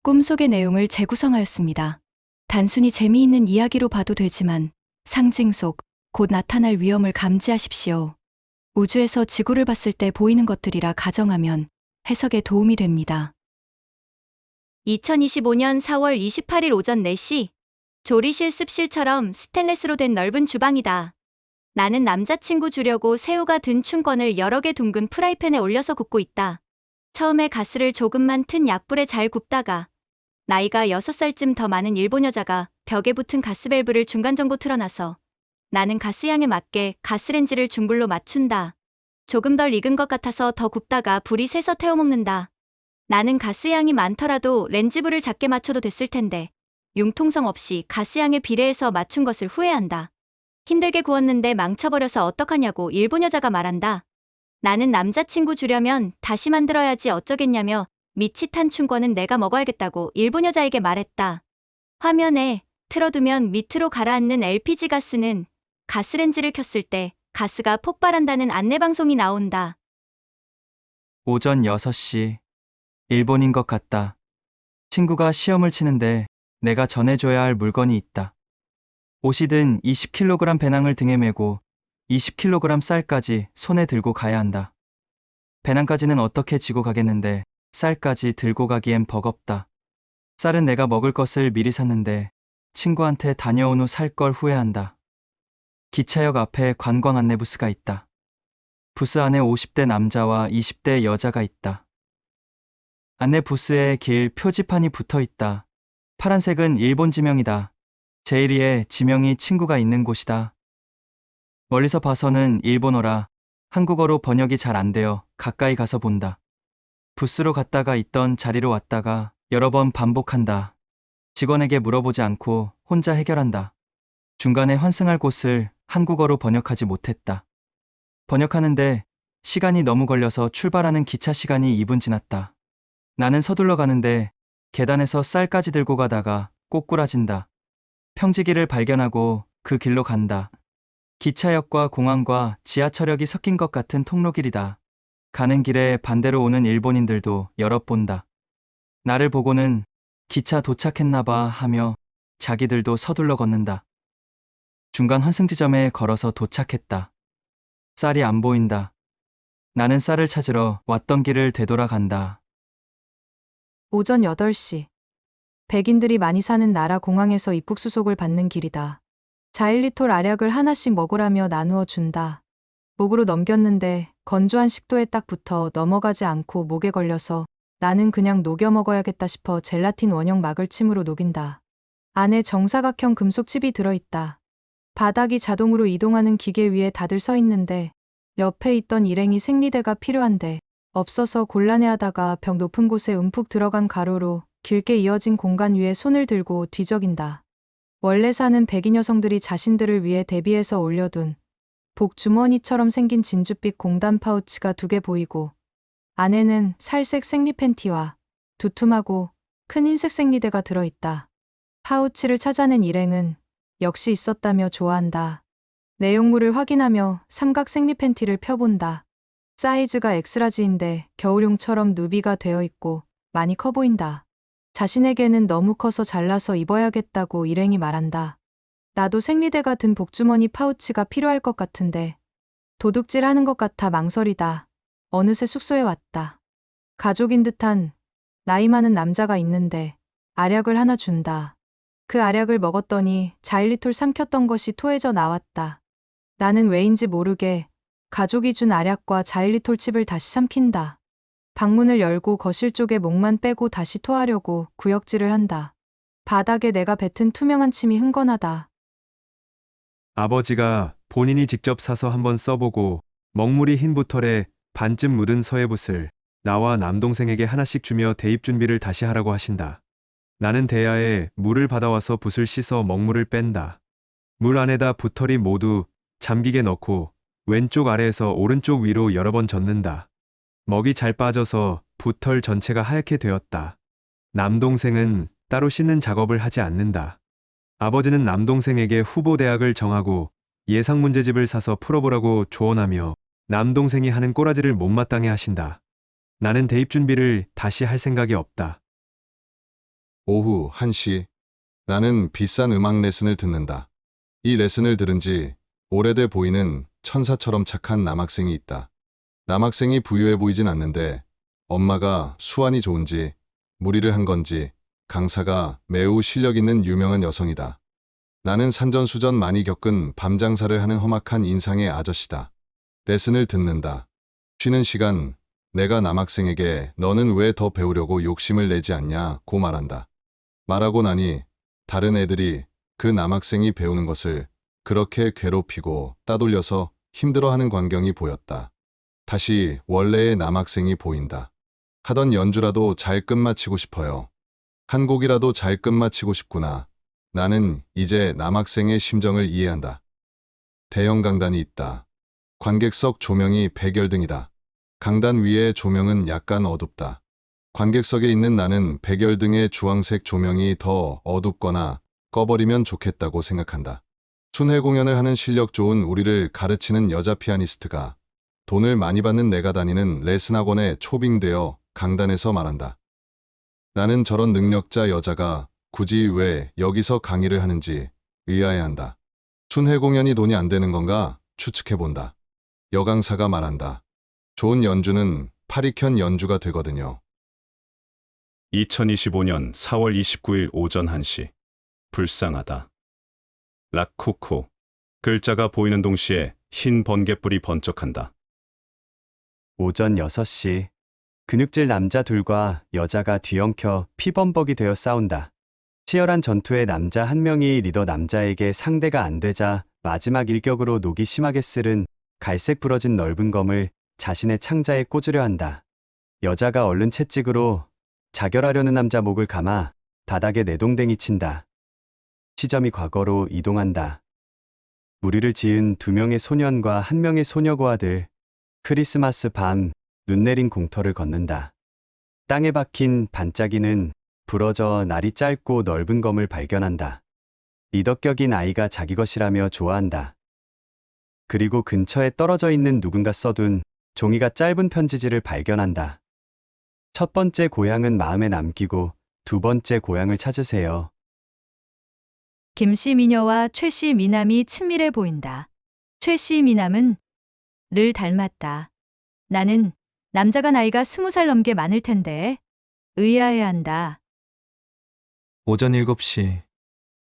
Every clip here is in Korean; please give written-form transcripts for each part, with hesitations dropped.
꿈속의 내용을 재구성하였습니다. 단순히 재미있는 이야기로 봐도 되지만 상징 속 곧 나타날 위험을 감지하십시오. 우주에서 지구를 봤을 때 보이는 것들이라 가정하면 해석에 도움이 됩니다. 2025년 4월 28일 오전 4시. 조리실 습실처럼 스테인레스로 된 넓은 주방이다. 나는 남자친구 주려고 새우가 든 춘권을 여러 개 둥근 프라이팬에 올려서 굽고 있다. 처음에 가스를 조금만 튼 약불에 잘 굽다가 나이가 6살쯤 더 많은 일본 여자가 벽에 붙은 가스밸브를 중간 정도 틀어놔서 나는 가스양에 맞게 가스렌지를 중불로 맞춘다. 조금 덜 익은 것 같아서 더 굽다가 불이 새서 태워먹는다. 나는 가스양이 많더라도 렌지불을 작게 맞춰도 됐을 텐데 융통성 없이 가스양에 비례해서 맞춘 것을 후회한다. 힘들게 구웠는데 망쳐버려서 어떡하냐고 일본 여자가 말한다. 나는 남자친구 주려면 다시 만들어야지 어쩌겠냐며 밑이 탄 춘권은 내가 먹어야겠다고 일본 여자에게 말했다. 화면에 틀어두면 밑으로 가라앉는 LPG 가스는 가스렌지를 켰을 때 가스가 폭발한다는 안내방송이 나온다. 오전 6시. 일본인 것 같다. 친구가 시험을 치는데 내가 전해줘야 할 물건이 있다. 옷이 든 20kg 배낭을 등에 메고 20kg 쌀까지 손에 들고 가야 한다. 배낭까지는 어떻게 지고 가겠는데 쌀까지 들고 가기엔 버겁다. 쌀은 내가 먹을 것을 미리 샀는데 친구한테 다녀온 후 살 걸 후회한다. 기차역 앞에 관광 안내 부스가 있다. 부스 안에 50대 남자와 20대 여자가 있다. 안내 부스에 길 표지판이 붙어 있다. 파란색은 일본 지명이다. 제1위에 지명이 친구가 있는 곳이다. 멀리서 봐서는 일본어라 한국어로 번역이 잘 안 되어 가까이 가서 본다. 부스로 갔다가 있던 자리로 왔다가 여러 번 반복한다. 직원에게 물어보지 않고 혼자 해결한다. 중간에 환승할 곳을 한국어로 번역하지 못했다. 번역하는데 시간이 너무 걸려서 출발하는 기차 시간이 2분 지났다. 나는 서둘러 가는데 계단에서 쌀까지 들고 가다가 꼬꾸라진다. 평지기를 발견하고 그 길로 간다. 기차역과 공항과 지하철역이 섞인 것 같은 통로길이다. 가는 길에 반대로 오는 일본인들도 여럿 본다. 나를 보고는 기차 도착했나봐 하며 자기들도 서둘러 걷는다. 중간 환승 지점에 걸어서 도착했다. 쌀이 안 보인다. 나는 쌀을 찾으러 왔던 길을 되돌아간다. 오전 8시. 백인들이 많이 사는 나라 공항에서 입국 수속을 받는 길이다. 자일리톨 알약을 하나씩 먹으라며 나누어 준다. 목으로 넘겼는데 건조한 식도에 딱 붙어 넘어가지 않고 목에 걸려서 나는 그냥 녹여 먹어야겠다 싶어 젤라틴 원형 막을 침으로 녹인다. 안에 정사각형 금속 칩이 들어있다. 바닥이 자동으로 이동하는 기계 위에 다들 서 있는데 옆에 있던 일행이 생리대가 필요한데 없어서 곤란해하다가 벽 높은 곳에 움푹 들어간 가로로 길게 이어진 공간 위에 손을 들고 뒤적인다. 원래 사는 백인 여성들이 자신들을 위해 대비해서 올려둔 복주머니처럼 생긴 진주빛 공단 파우치가 2개 보이고 안에는 살색 생리 팬티와 두툼하고 큰 흰색 생리대가 들어있다. 파우치를 찾아낸 일행은 역시 있었다며 좋아한다. 내용물을 확인하며 삼각 생리 팬티를 펴본다. 사이즈가 엑스라지인데 겨울용처럼 누비가 되어 있고 많이 커 보인다. 자신에게는 너무 커서 잘라서 입어야겠다고 일행이 말한다. 나도 생리대가 든 복주머니 파우치가 필요할 것 같은데 도둑질 하는 것 같아 망설이다. 어느새 숙소에 왔다. 가족인 듯한 나이 많은 남자가 있는데 알약을 하나 준다. 그 알약을 먹었더니 자일리톨 삼켰던 것이 토해져 나왔다. 나는 왜인지 모르게 가족이 준 알약과 자일리톨 칩을 다시 삼킨다. 방문을 열고 거실 쪽에 목만 빼고 다시 토하려고 구역질을 한다. 바닥에 내가 뱉은 투명한 침이 흥건하다. 아버지가 본인이 직접 사서 한번 써보고 먹물이 흰 붓털에 반쯤 묻은 서예붓을 나와 남동생에게 하나씩 주며 대입 준비를 다시 하라고 하신다. 나는 대야에 물을 받아와서 붓을 씻어 먹물을 뺀다. 물 안에다 붓털이 모두 잠기게 넣고 왼쪽 아래에서 오른쪽 위로 여러 번 젓는다. 먹이 잘 빠져서 붓털 전체가 하얗게 되었다. 남동생은 따로 씻는 작업을 하지 않는다. 아버지는 남동생에게 후보 대학을 정하고 예상 문제집을 사서 풀어보라고 조언하며 남동생이 하는 꼬라지를 못마땅해 하신다. 나는 대입 준비를 다시 할 생각이 없다. 오후 1시. 나는 비싼 음악 레슨을 듣는다. 이 레슨을 들은 지 오래돼 보이는 천사처럼 착한 남학생이 있다. 남학생이 부유해 보이진 않는데 엄마가 수완이 좋은지 무리를 한 건지 강사가 매우 실력 있는 유명한 여성이다. 나는 산전수전 많이 겪은 밤 장사를 하는 험악한 인상의 아저씨다. 레슨을 듣는다. 쉬는 시간 내가 남학생에게 너는 왜 더 배우려고 욕심을 내지 않냐고 말한다. 말하고 나니 다른 애들이 그 남학생이 배우는 것을 그렇게 괴롭히고 따돌려서 힘들어하는 광경이 보였다. 다시 원래의 남학생이 보인다. 하던 연주라도 잘 끝마치고 싶어요. 한 곡이라도 잘 끝마치고 싶구나. 나는 이제 남학생의 심정을 이해한다. 대형 강단이 있다. 관객석 조명이 백열등이다. 강단 위의 조명은 약간 어둡다. 관객석에 있는 나는 백열등의 주황색 조명이 더 어둡거나 꺼버리면 좋겠다고 생각한다. 순회 공연을 하는 실력 좋은 우리를 가르치는 여자 피아니스트가 돈을 많이 받는 내가 다니는 레슨학원에 초빙되어 강단에서 말한다. 나는 저런 능력자 여자가 굳이 왜 여기서 강의를 하는지 의아해한다. 순회 공연이 돈이 안 되는 건가 추측해본다. 여강사가 말한다. 좋은 연주는 파리켠 연주가 되거든요. 2025년 4월 29일 오전 1시. 불쌍하다. 라쿠쿠. 글자가 보이는 동시에 흰 번갯불이 번쩍한다. 오전 6시. 근육질 남자 둘과 여자가 뒤엉켜 피범벅이 되어 싸운다. 치열한 전투에 남자 한 명이 리더 남자에게 상대가 안 되자 마지막 일격으로 녹이 심하게 쓸은 갈색 부러진 넓은 검을 자신의 창자에 꽂으려 한다. 여자가 얼른 채찍으로 자결하려는 남자 목을 감아 바닥에 내동댕이 친다. 시점이 과거로 이동한다. 무리를 지은 2명의 소년과 1명의 소녀고 아들. 크리스마스 밤 눈 내린 공터를 걷는다. 땅에 박힌 반짝이는 부러져 날이 짧고 넓은 검을 발견한다. 이덕격인 아이가 자기 것이라며 좋아한다. 그리고 근처에 떨어져 있는 누군가 써둔 종이가 짧은 편지지를 발견한다. 첫 번째 고향은 마음에 남기고 두 번째 고향을 찾으세요. 김씨 미녀와 최씨 미남이 친밀해 보인다. 최씨 미남은 를 닮았다. 나는 남자가 나이가 20살 넘게 많을 텐데 의아해한다. 오전 7시.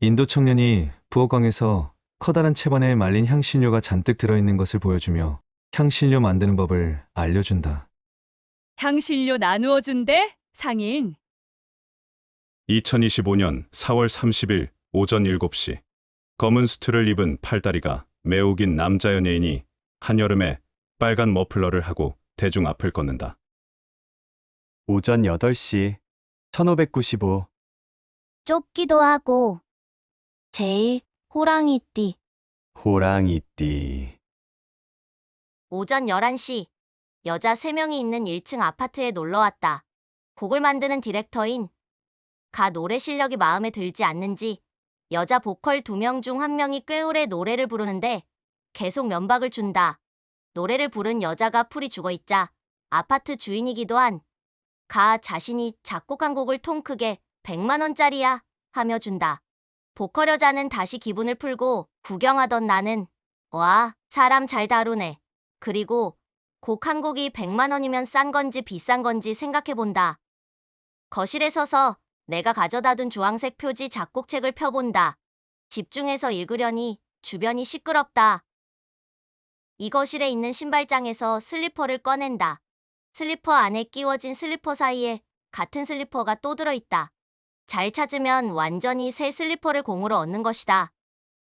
인도 청년이 부엌광에서 커다란 채반에 말린 향신료가 잔뜩 들어있는 것을 보여주며 향신료 만드는 법을 알려준다. 향신료 나누어 준대? 상인. 2025년 4월 30일 오전 7시. 검은 수트를 입은 팔다리가 매우 긴 남자 연예인이 한여름에 빨간 머플러를 하고 대중 앞을 걷는다. 오전 8시. 1595. 좁기도 하고. 제일 호랑이띠. 호랑이띠. 오전 11시. 여자 3명이 있는 1층 아파트에 놀러 왔다. 곡을 만드는 디렉터인 가 노래 실력이 마음에 들지 않는지 여자 보컬 2명 중 1명이 꽤 오래 노래를 부르는데 계속 면박을 준다. 노래를 부른 여자가 풀이 죽어있자 아파트 주인이기도 한 가 자신이 작곡한 곡을 통 크게 100만 원짜리야 하며 준다. 보컬 여자는 다시 기분을 풀고 구경하던 나는 와, 사람 잘 다루네. 그리고 곡 한 곡이 100만 원이면 싼 건지 비싼 건지 생각해본다. 거실에 서서 내가 가져다 둔 주황색 표지 작곡책을 펴본다. 집중해서 읽으려니 주변이 시끄럽다. 이 거실에 있는 신발장에서 슬리퍼를 꺼낸다. 슬리퍼 안에 끼워진 슬리퍼 사이에 같은 슬리퍼가 또 들어있다. 잘 찾으면 완전히 새 슬리퍼를 공으로 얻는 것이다.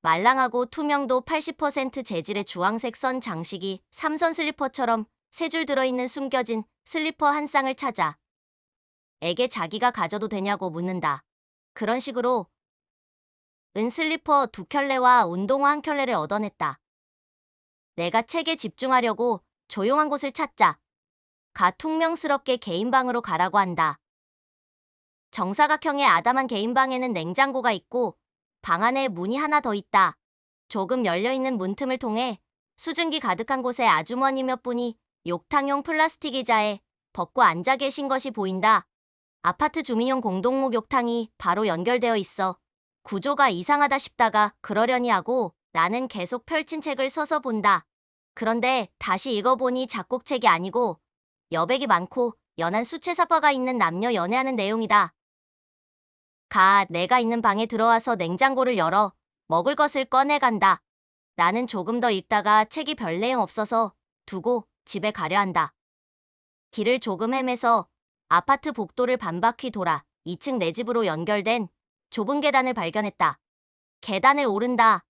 말랑하고 투명도 80% 재질의 주황색 선 장식이 3선 슬리퍼처럼 3줄 들어있는 숨겨진 슬리퍼 한 쌍을 찾아 에게 자기가 가져도 되냐고 묻는다. 그런 식으로 은 슬리퍼 2켤레와 운동화 1켤레를 얻어냈다. 내가 책에 집중하려고 조용한 곳을 찾자 가 퉁명스럽게 개인방으로 가라고 한다. 정사각형의 아담한 개인방에는 냉장고가 있고 방 안에 문이 하나 더 있다. 조금 열려있는 문틈을 통해 수증기 가득한 곳에 아주머니 몇 분이 욕탕용 플라스틱 의자에 벗고 앉아 계신 것이 보인다. 아파트 주민용 공동 목욕탕이 바로 연결되어 있어. 구조가 이상하다 싶다가 그러려니 하고 나는 계속 펼친 책을 서서 본다. 그런데 다시 읽어보니 작곡책이 아니고 여백이 많고 연한 수채사파가 있는 남녀 연애하는 내용이다. 내가 있는 방에 들어와서 냉장고를 열어 먹을 것을 꺼내간다. 나는 조금 더 읽다가 책이 별 내용 없어서 두고 집에 가려 한다. 길을 조금 헤매서 아파트 복도를 반바퀴 돌아 2층 내 집으로 연결된 좁은 계단을 발견했다. 계단을 오른다.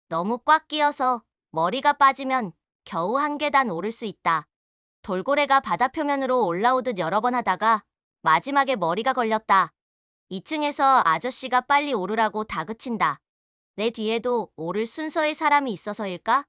너무 꽉 끼어서 머리가 빠지면 겨우 한 계단 오를 수 있다. 돌고래가 바다 표면으로 올라오듯 여러 번 하다가 마지막에 머리가 걸렸다. 2층에서 아저씨가 빨리 오르라고 다그친다. 내 뒤에도 오를 순서의 사람이 있어서일까?